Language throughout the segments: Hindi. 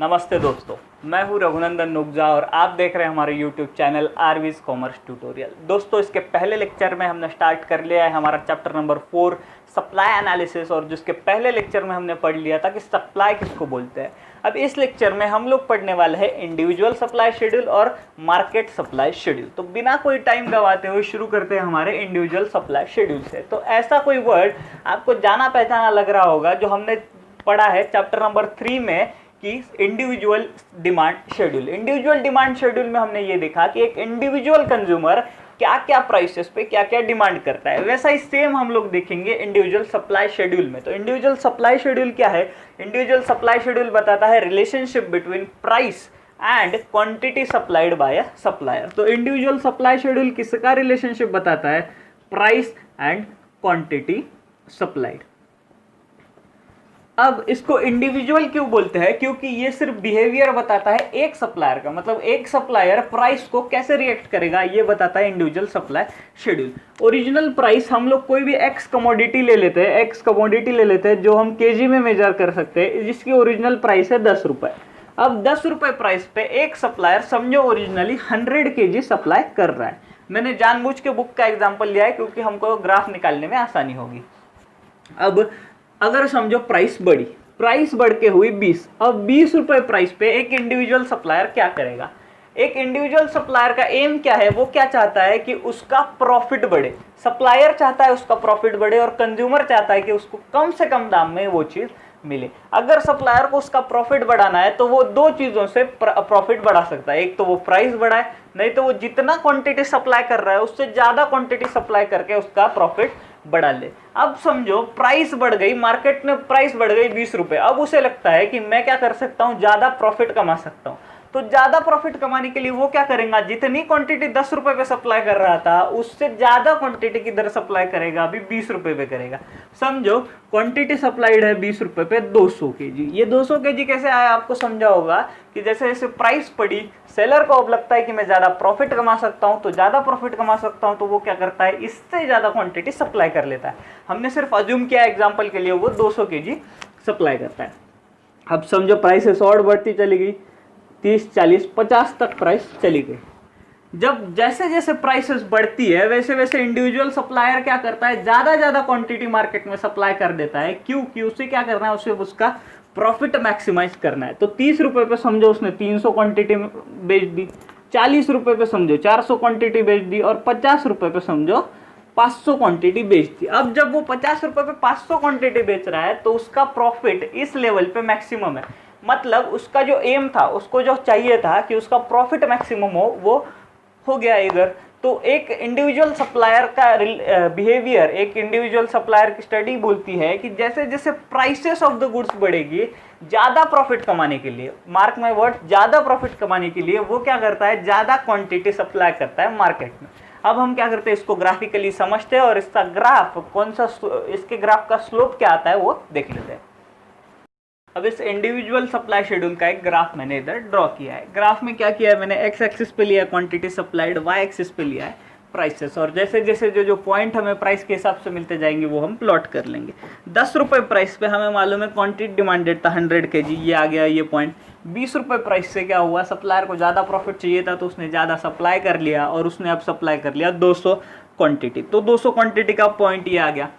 नमस्ते दोस्तों, मैं हूं रघुनंदन नुगजा और आप देख रहे हैं हमारे YouTube चैनल आरवीज कॉमर्स ट्यूटोरियल। दोस्तों, इसके पहले लेक्चर में हमने स्टार्ट कर लिया है हमारा चैप्टर नंबर 4 सप्लाई एनालिसिस, और जिसके पहले लेक्चर में हमने पढ़ लिया था कि सप्लाई किसको बोलते हैं। अब इस लेक्चर में हम लोग पढ़ने वाले हैं इंडिविजुअल सप्लाई शेड्यूल और मार्केट सप्लाई शेड्यूल। तो बिना कोई टाइम गवाते हुए शुरू करते हैं हमारे इंडिविजुअल सप्लाई शेड्यूल से। तो ऐसा कोई वर्ड आपको जाना पहचाना लग रहा होगा जो हमने पढ़ा है चैप्टर नंबर 3 में कि individual demand schedule. Individual demand schedule में हमने ये देखा कि एक इंडिविजुअल कंज्यूमर क्या क्या प्राइसेस पे क्या क्या डिमांड करता है, वैसा ही सेम हम लोग देखेंगे इंडिविजुअल सप्लाई शेड्यूल में। तो इंडिविजुअल सप्लाई शेड्यूल क्या है? इंडिविजुअल सप्लाई शेड्यूल बताता है relationship between price and quantity supplied by a supplier. तो इंडिविजुअल सप्लाई शेड्यूल किसका रिलेशनशिप बताता है? Price and quantity supplied. अब इसको इंडिविजुअल क्यों बोलते हैं? क्योंकि ये सिर्फ बिहेवियर बताता है एक सप्लायर का, मतलब एक सप्लायर प्राइस को कैसे रिएक्ट करेगा ये बताता है individual supply schedule. Original price हम लोग कोई भी एक्स कमोडिटी ले लेते हैं, एक्स कमोडिटी ले लेते हैं जो हम केजी में मेजर कर सकते हैं, जिसकी ओरिजिनल प्राइस है 10 रुपए। अब 10 रुपए प्राइस पे एक सप्लायर समझो ओरिजिनली 100 केजी सप्लाई कर रहा है। मैंने जानबूझ के बुक का एग्जाम्पल लिया है क्योंकि हमको ग्राफ निकालने में आसानी होगी। अब अगर समझो प्राइस बढ़ के हुई 20। अब 20 रुपए प्राइस पे एक इंडिविजुअल सप्लायर क्या करेगा? एक इंडिविजुअल सप्लायर का एम क्या है? वो क्या चाहता है कि उसका प्रॉफिट बढ़े। सप्लायर चाहता है उसका प्रॉफिट बढ़े और कंज्यूमर चाहता है कि उसको कम से कम दाम में वो चीज मिले। अगर सप्लायर को उसका प्रॉफिट बढ़ाना है तो वो दो चीजों से प्रॉफिट बढ़ा सकता है, एक तो वो प्राइस बढ़ाए, नहीं तो वो जितना क्वांटिटी सप्लाई कर रहा है उससे ज्यादा क्वांटिटी सप्लाई करके उसका प्रॉफिट बढ़ा ले। अब समझो प्राइस बढ़ गई, मार्केट में प्राइस बढ़ गई 20 रुपए। अब उसे लगता है कि मैं क्या कर सकता हूँ, ज्यादा प्रॉफिट कमा सकता हूँ। तो ज्यादा प्रॉफिट कमाने के लिए वो क्या करेगा? जितनी क्वांटिटी 10 रुपए पे सप्लाई कर रहा था उससे ज्यादा क्वांटिटी किधर सप्लाई करेगा? अभी 20 रुपए पे करेगा। समझो क्वांटिटी सप्लाइड है 20 रुपए पे 200 केजी। ये 200 केजी कैसे आया आपको समझा होगा कि जैसे जैसे प्राइस बढ़ी, सेलर को अब लगता है कि मैं ज्यादा प्रॉफिट कमा सकता हूं, तो ज्यादा प्रॉफिट कमा सकता हूं तो वो क्या करता है? इससे ज्यादा क्वांटिटी सप्लाई कर लेता है। हमने सिर्फ अज्यूम किया एग्जांपल के लिए वो 200 केजी सप्लाई करता है। अब समझो प्राइसेस और बढ़ती चली गई, 30, 40, 50 तक प्राइस चली गई। जब जैसे जैसे प्राइसेस बढ़ती है वैसे वैसे इंडिविजुअल सप्लायर क्या करता है? ज्यादा क्वांटिटी मार्केट में सप्लाई कर देता है। क्यों? कि उसे क्या करना है? उसे उसका प्रॉफिट मैक्सिमाइज करना है। तो 30 रुपए पे समझो उसने 300 क्वांटिटी बेच दी, 40 रुपए पे समझो 400 क्वांटिटी बेच दी, और 50 रुपए पे समझो 500 क्वांटिटी बेच दी। अब जब वो 50 रुपए पे 500 क्वांटिटी बेच रहा है तो उसका प्रॉफिट इस लेवल पे मैक्सिमम है। मतलब उसका जो एम था, उसको जो चाहिए था कि उसका प्रॉफिट मैक्सिमम वो हो गया इधर। तो एक इंडिविजुअल सप्लायर का बिहेवियर, एक इंडिविजुअल सप्लायर की स्टडी बोलती है कि जैसे जैसे प्राइसेस ऑफ द गुड्स बढ़ेगी, ज्यादा प्रॉफिट कमाने के लिए, मार्क माय वर्ड, ज्यादा प्रॉफिट कमाने के लिए वो क्या करता है? ज्यादा क्वांटिटी सप्लाई करता है मार्केट में। अब हम क्या करते हैं? इसको ग्राफिकली समझते हैं और इसका ग्राफ कौन सा, इसके ग्राफ का स्लोप क्या आता है वो देख लेते हैं। अब इस इंडिविजुअल सप्लाई शेड्यूल का एक ग्राफ मैंने इधर ड्रॉ किया है। ग्राफ में क्या किया है मैंने? एक्स एक्सिस पे लिया क्वांटिटी सप्लाइड, वाई एक्सिस पे लिया है प्राइसेस, और जैसे जैसे जो पॉइंट हमें प्राइस के हिसाब से मिलते जाएंगे वो हम प्लॉट कर लेंगे। 10 रुपए प्राइस पे हमें मालूम है क्वांटिटी डिमांडेड था 100 केजी, ये आ गया ये पॉइंट। 20 रुपए प्राइस से क्या हुआ? सप्लायर को ज़्यादा प्रॉफिट चाहिए था तो उसने ज़्यादा सप्लाई कर लिया, और उसने अब सप्लाई कर लिया 200 क्वांटिटी। तो 200 क्वांटिटी का पॉइंट ये आ गया।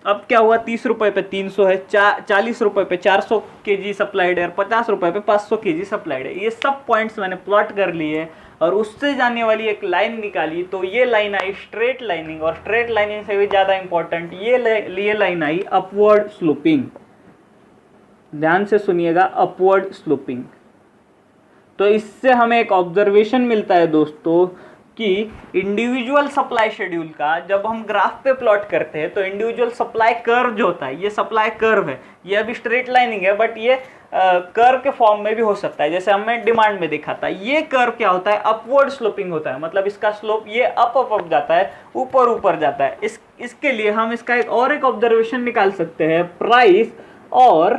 अब क्या हुआ? 30 रुपए पे 300 है, 40 रुपए पे 400 केजी सप्लाइड है, और 50 रुपए पे 500 केजी सप्लाइड है। ये सब पॉइंट्स मैंने प्लॉट कर लिए और उससे जाने वाली एक लाइन निकाली। तो ये लाइन आई स्ट्रेट लाइनिंग, और स्ट्रेट लाइनिंग से भी ज्यादा इंपॉर्टेंट ये लाइन आई अपवर्ड स्लोपिंग। ध्यान से सुनिएगा, अपवर्ड स्लोपिंग। तो इससे हमें एक ऑब्जर्वेशन मिलता है दोस्तों कि इंडिविजुअल सप्लाई शेड्यूल का जब हम ग्राफ पे प्लॉट करते हैं तो इंडिविजुअल सप्लाई कर्व जो होता है, ये सप्लाई कर्व है, ये अभी स्ट्रेट लाइनिंग है बट ये कर्व के फॉर्म में भी हो सकता है, जैसे हमें डिमांड में दिखा था। ये कर्व क्या होता है? अपवर्ड स्लोपिंग होता है, मतलब इसका स्लोप ये अप जाता है, ऊपर ऊपर जाता है। इसके लिए हम इसका एक ऑब्जर्वेशन निकाल सकते हैं। प्राइस और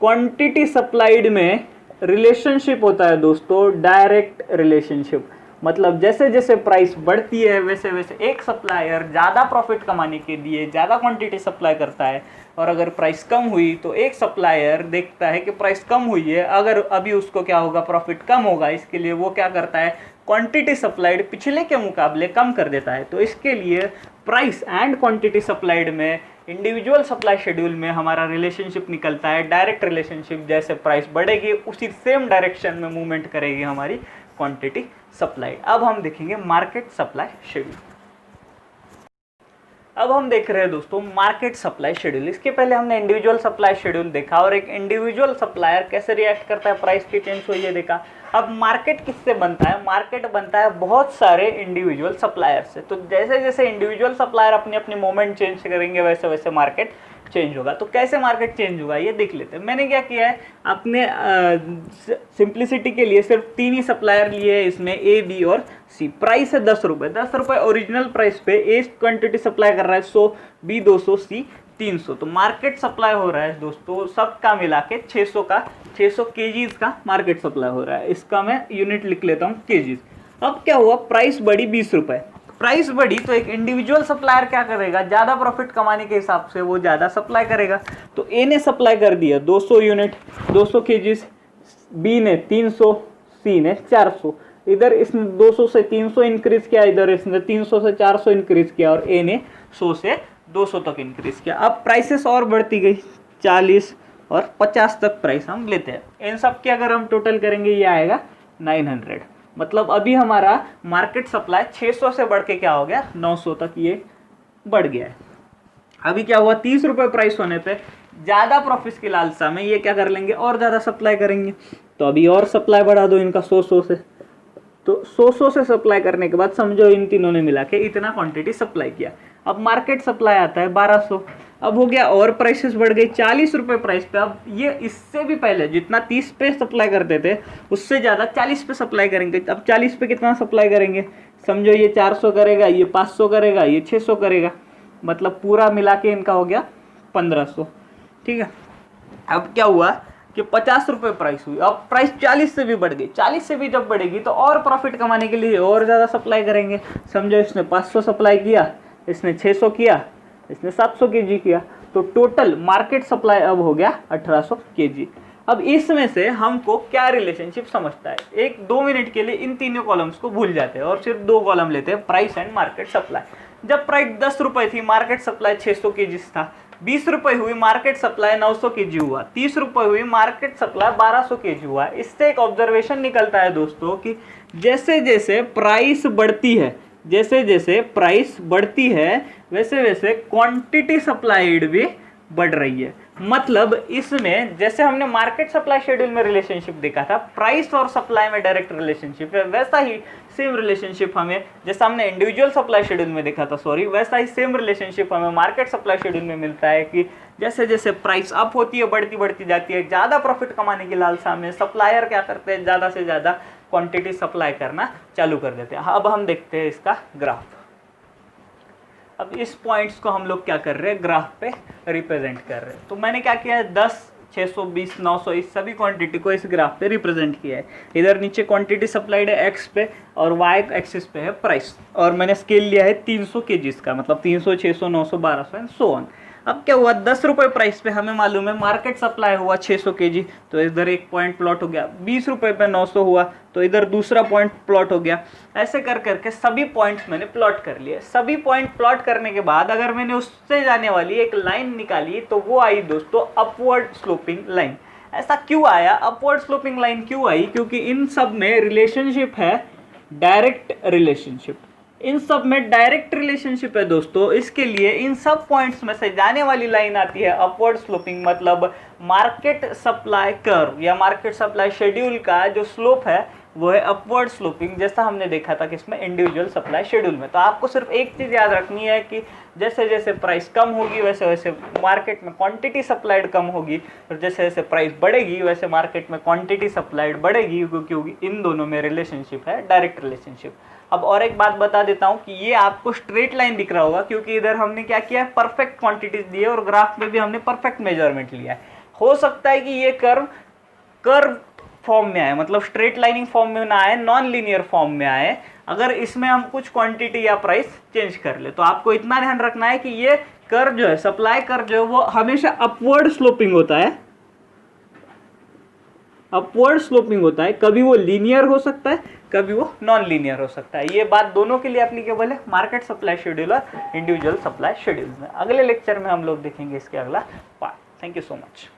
क्वांटिटी सप्लाइड में रिलेशनशिप होता है दोस्तों, डायरेक्ट रिलेशनशिप। मतलब जैसे जैसे प्राइस बढ़ती है वैसे वैसे एक सप्लायर ज़्यादा प्रॉफिट कमाने के लिए ज़्यादा क्वांटिटी सप्लाई करता है, और अगर प्राइस कम हुई तो एक सप्लायर देखता है कि प्राइस कम हुई है, अगर अभी उसको क्या होगा, प्रॉफिट कम होगा, इसके लिए वो क्या करता है, क्वांटिटी सप्लाइड पिछले के मुकाबले कम कर देता है। तो इसके लिए प्राइस एंड क्वांटिटी सप्लाइड में इंडिविजुअल सप्लाई शेड्यूल में हमारा रिलेशनशिप निकलता है डायरेक्ट रिलेशनशिप। जैसे प्राइस बढ़ेगी उसी सेम डायरेक्शन में मूवमेंट करेगी हमारी क्वांटिटी सप्लाई। अब हम देखेंगे मार्केट सप्लाई शेड्यूल। अब हम देख रहे हैं दोस्तों मार्केट सप्लाई शेड्यूल। इसके पहले हमने इंडिविजुअल सप्लाई शेड्यूल देखा और एक इंडिविजुअल सप्लायर कैसे रिएक्ट करता है प्राइस की चेंज हुई है देखा। अब मार्केट किससे बनता है, मार्केट बनता है बहुत सारे इंडिविजुअल सप्लायर से। तो जैसे जैसे इंडिविजुअल सप्लायर अपनी अपनी मोमेंट चेंज करेंगे वैसे वैसे मार्केट चेंज होगा। तो कैसे मार्केट चेंज होगा ये देख लेते हैं। मैंने क्या किया है, अपने सिंप्लिसिटी के लिए सिर्फ 3 ही सप्लायर लिए है इसमें, ए बी और सी। प्राइस है 10 रुपये, 10 रुपये ओरिजिनल प्राइस पे ए क्वांटिटी सप्लाई कर रहा है 100, बी 200, सी 300। तो मार्केट सप्लाई हो रहा है दोस्तों सबका मिला के 600 केजीज का मार्केट सप्लाई हो रहा है। इसका मैं यूनिट लिख लेता हूँ केजीज। अब क्या हुआ, प्राइस बढ़ी 20 रुपये। प्राइस बढ़ी तो एक इंडिविजुअल सप्लायर क्या करेगा, ज़्यादा प्रॉफिट कमाने के हिसाब से वो ज़्यादा सप्लाई करेगा। तो ए ने सप्लाई कर दिया 200 यूनिट 200 केजीज, बी ने 300, सी ने 400। इधर इसने 200 से 300 इंक्रीज किया, इधर इसने 300 से 400 इंक्रीज किया और ए ने 100 से 200 तक इंक्रीज किया। अब प्राइसेस और बढ़ती गई 40 और 50 तक प्राइस हम लेते हैं। इन सब की अगर हम टोटल करेंगे ये आएगा 900। मतलब अभी हमारा मार्केट सप्लाई 600 से बढ़ के क्या हो गया 900 तक ये बढ़ गया है। अभी क्या हुआ, 30 रुपये प्राइस होने पे ज़्यादा प्रॉफिट की लालसा में ये क्या कर लेंगे और ज़्यादा सप्लाई करेंगे। तो अभी और सप्लाई बढ़ा दो इनका 100 से। तो 100 से सप्लाई करने के बाद समझो इन तीनों ने मिला के इतना क्वांटिटी सप्लाई किया। अब मार्केट सप्लाई आता है 1200। अब हो गया और प्राइसेस बढ़ गई 40 रुपये प्राइस पे। अब ये इससे भी पहले जितना 30 पे सप्लाई करते थे उससे ज़्यादा 40 पे सप्लाई करेंगे। अब 40 पे कितना सप्लाई करेंगे, समझो ये 400 करेगा, ये 500 करेगा, ये 600 करेगा, मतलब पूरा मिला के इनका हो गया 1500। ठीक है। अब क्या हुआ कि 50 रुपये प्राइस हुई, अब प्राइस 40 से भी बढ़ गई। 40 से भी जब बढ़ेगी तो और प्रॉफिट कमाने के लिए और ज़्यादा सप्लाई करेंगे। समझो इसने 500 सप्लाई किया, इसने 600 किया, इसने 700 केजी किया, तो टोटल मार्केट सप्लाई अब हो गया 1800 केजी। अब इसमें से हमको क्या रिलेशनशिप समझता है, 1-2 मिनट के लिए इन तीनों कॉलम्स को भूल जाते हैं और सिर्फ 2 कॉलम लेते हैं, प्राइस एंड मार्केट सप्लाई। जब प्राइस 10 रुपये थी मार्केट सप्लाई 600 केजी था, 20 रुपये हुई मार्केट सप्लाई 900 केजी हुआ, 30 रुपये हुई मार्केट सप्लाई 1200 केजी हुआ। इससे एक ऑब्जर्वेशन निकलता है दोस्तों कि जैसे जैसे प्राइस बढ़ती है, जैसे जैसे प्राइस बढ़ती है वैसे वैसे क्वांटिटी सप्लाइड भी बढ़ रही है। मतलब इसमें जैसे हमने मार्केट सप्लाई शेड्यूल में रिलेशनशिप देखा था, प्राइस और सप्लाई में डायरेक्ट रिलेशनशिप है, वैसा ही सेम रिलेशनशिप हमें, जैसा हमने इंडिविजुअल सप्लाई शेड्यूल में देखा था वैसा ही सेम रिलेशनशिप हमें मार्केट सप्लाई शेड्यूल में मिलता है कि जैसे जैसे प्राइस अप होती है बढ़ती जाती है, ज़्यादा प्रॉफिट कमाने की लालसा में सप्लायर क्या करते हैं, ज़्यादा से ज़्यादा क्वांटिटी सप्लाई करना चालू कर देते हैं। अब हम देखते हैं इसका ग्राफ। अब इस पॉइंट्स को हम लोग क्या कर रहे हैं, ग्राफ पे रिप्रेजेंट कर रहे हैं। तो मैंने क्या किया है, 10, 620, 900 इस सभी क्वांटिटी को इस ग्राफ पे रिप्रेजेंट किया है। इधर नीचे क्वांटिटी सप्लाइड है एक्स पे और वाई एक्सिस पे है प्राइस, और मैंने स्केल लिया है 300 केजीज का, मतलब 300, 600, 900, 1200 एंड सो ऑन। अब क्या हुआ, 10 रुपये प्राइस पे हमें मालूम है मार्केट सप्लाई हुआ 600 केजी, तो इधर एक पॉइंट प्लॉट हो गया। 20 रुपये पे 900 हुआ तो इधर दूसरा पॉइंट प्लॉट हो गया। ऐसे कर करके सभी पॉइंट्स मैंने प्लॉट कर लिए। सभी पॉइंट प्लॉट करने के बाद अगर मैंने उससे जाने वाली एक लाइन निकाली तो वो आई दोस्तों अपवर्ड स्लोपिंग लाइन। ऐसा क्यों आया, अपवर्ड स्लोपिंग लाइन क्यों आई, क्योंकि इन सब में रिलेशनशिप है डायरेक्ट रिलेशनशिप, इन सब में डायरेक्ट रिलेशनशिप है दोस्तों। इसके लिए इन सब पॉइंट्स में से जाने वाली लाइन आती है अपवर्ड स्लोपिंग, मतलब मार्केट सप्लाई कर्व या मार्केट सप्लाई शेड्यूल का जो स्लोप है वो है अपवर्ड स्लोपिंग, जैसा हमने देखा था किसमें, इंडिविजुअल सप्लाई शेड्यूल में। तो आपको सिर्फ एक चीज़ याद रखनी है कि जैसे जैसे प्राइस कम होगी वैसे वैसे मार्केट में क्वांटिटी सप्लाइड कम होगी, और जैसे जैसे प्राइस बढ़ेगी वैसे मार्केट में क्वांटिटी सप्लाइड बढ़ेगी, क्योंकि इन दोनों में रिलेशनशिप है डायरेक्ट रिलेशनशिप। अब और एक बात बता देता हूँ कि ये आपको स्ट्रेट लाइन दिख रहा होगा, क्योंकि इधर हमने क्या किया है, परफेक्ट क्वांटिटीज दी है और ग्राफ में भी हमने परफेक्ट मेजरमेंट लिया है। हो सकता है कि ये कर्व फॉर्म में आए, मतलब स्ट्रेट लाइनिंग फॉर्म में ना आए, नॉन लीनियर फॉर्म में आए, अगर इसमें हम कुछ क्वांटिटी या प्राइस चेंज कर ले। तो आपको इतना ध्यान रखना है कि ये कर्व जो है, सप्लाई कर्व जो है, वो हमेशा अपवर्ड स्लोपिंग होता है, अपवर्ड स्लोपिंग होता है। कभी वो लीनियर हो सकता है, कभी वो नॉन लीनियर हो सकता है। ये बात दोनों के लिए एप्लीकेबल है, मार्केट सप्लाई शेड्यूल और इंडिविजुअल सप्लाई शेड्यूल में। अगले लेक्चर में हम लोग देखेंगे इसके अगला part. Thank you so much.